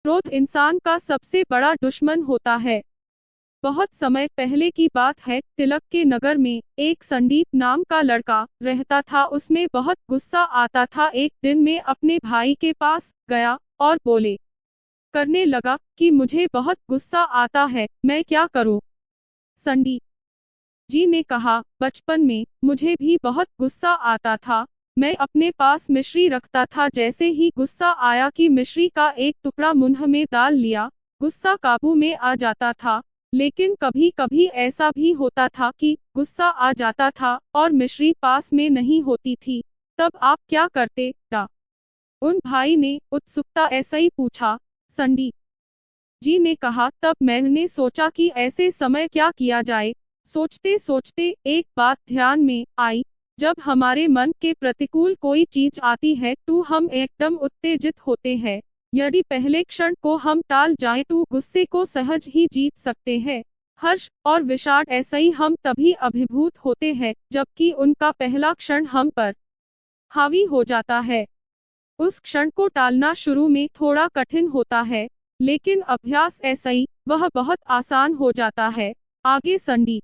क्रोध इंसान का सबसे बड़ा दुश्मन होता है। बहुत समय पहले की बात है, तिलक के नगर में एक संदीप नाम का लड़का रहता था। उसमें बहुत गुस्सा आता था। एक दिन में अपने भाई के पास गया और बोले करने लगा कि मुझे बहुत गुस्सा आता है, मैं क्या करूं। संदीप जी ने कहा, बचपन में मुझे भी बहुत गुस्सा आता था। मैं अपने पास मिश्री रखता था, जैसे ही गुस्सा आया कि मिश्री का एक टुकड़ा मुंह में डाल लिया, गुस्सा काबू में आ जाता था। लेकिन कभी कभी ऐसा भी होता था कि गुस्सा आ जाता था और मिश्री पास में नहीं होती थी। तब आप क्या करते ता? उन भाई ने उत्सुकता ऐसा ही पूछा। संदीप जी ने कहा, तब मैंने सोचा कि ऐसे समय क्या किया जाए। सोचते सोचते एक बात ध्यान में आई, जब हमारे मन के प्रतिकूल कोई चीज आती है तो हम एकदम उत्तेजित होते हैं। यदि पहले क्षण को हम टाल जाएं तो गुस्से को सहज ही जीत सकते हैं। हर्ष और विषाद ऐसा ही हम तभी अभिभूत होते हैं जबकि उनका पहला क्षण हम पर हावी हो जाता है। उस क्षण को टालना शुरू में थोड़ा कठिन होता है, लेकिन अभ्यास ऐसा ही वह बहुत आसान हो जाता है। आगे संदीप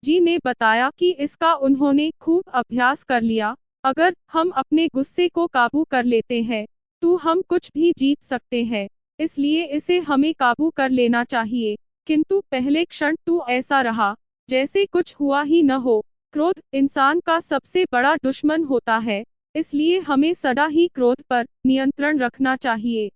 जी ने बताया कि इसका उन्होंने खूब अभ्यास कर लिया। अगर हम अपने गुस्से को काबू कर लेते हैं तो हम कुछ भी जीत सकते हैं। इसलिए इसे हमें काबू कर लेना चाहिए। किंतु पहले क्षण तो ऐसा रहा जैसे कुछ हुआ ही न हो। क्रोध इंसान का सबसे बड़ा दुश्मन होता है, इसलिए हमें सदा ही क्रोध पर नियंत्रण रखना चाहिए।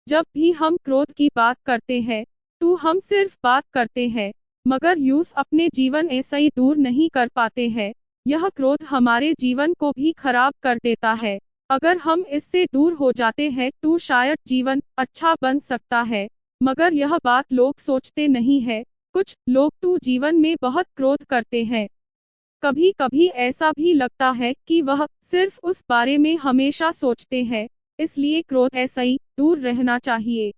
जब भी हम क्रोध की बात करते हैं तो हम सिर्फ बात करते हैं, मगर यूं अपने जीवन ऐसा ही दूर नहीं कर पाते हैं। यह क्रोध हमारे जीवन को भी खराब कर देता है। अगर हम इससे दूर हो जाते हैं तो शायद जीवन अच्छा बन सकता है, मगर यह बात लोग सोचते नहीं है। कुछ लोग तो जीवन में बहुत क्रोध करते हैं। कभी कभी ऐसा भी लगता है कि वह सिर्फ उस बारे में हमेशा सोचते हैं। इसलिए क्रोध ऐसा ही दूर रहना चाहिए।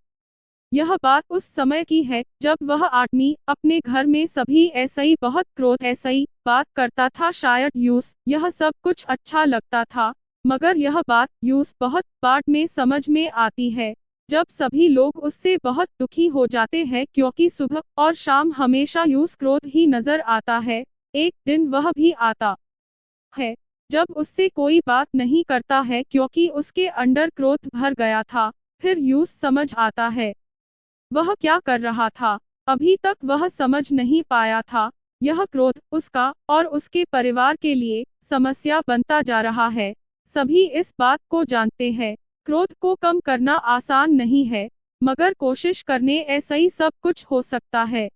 यह बात उस समय की है जब वह आदमी अपने घर में सभी ऐसा ही बहुत क्रोध ऐसा ही बात करता था। शायद यूस यह सब कुछ अच्छा लगता था, मगर यह बात यूस बहुत बाद में समझ में आती है, जब सभी लोग उससे बहुत दुखी हो जाते हैं, क्योंकि सुबह और शाम हमेशा यूस क्रोध ही नजर आता है। एक दिन वह भी आता है जब उससे कोई बात नहीं करता है, क्योंकि उसके अंदर क्रोध भर गया था। फिर यूस समझ आता है वह क्या कर रहा था। अभी तक वह समझ नहीं पाया था। यह क्रोध उसका और उसके परिवार के लिए समस्या बनता जा रहा है। सभी इस बात को जानते हैं। क्रोध को कम करना आसान नहीं है, मगर कोशिश करने ऐसा ही सब कुछ हो सकता है।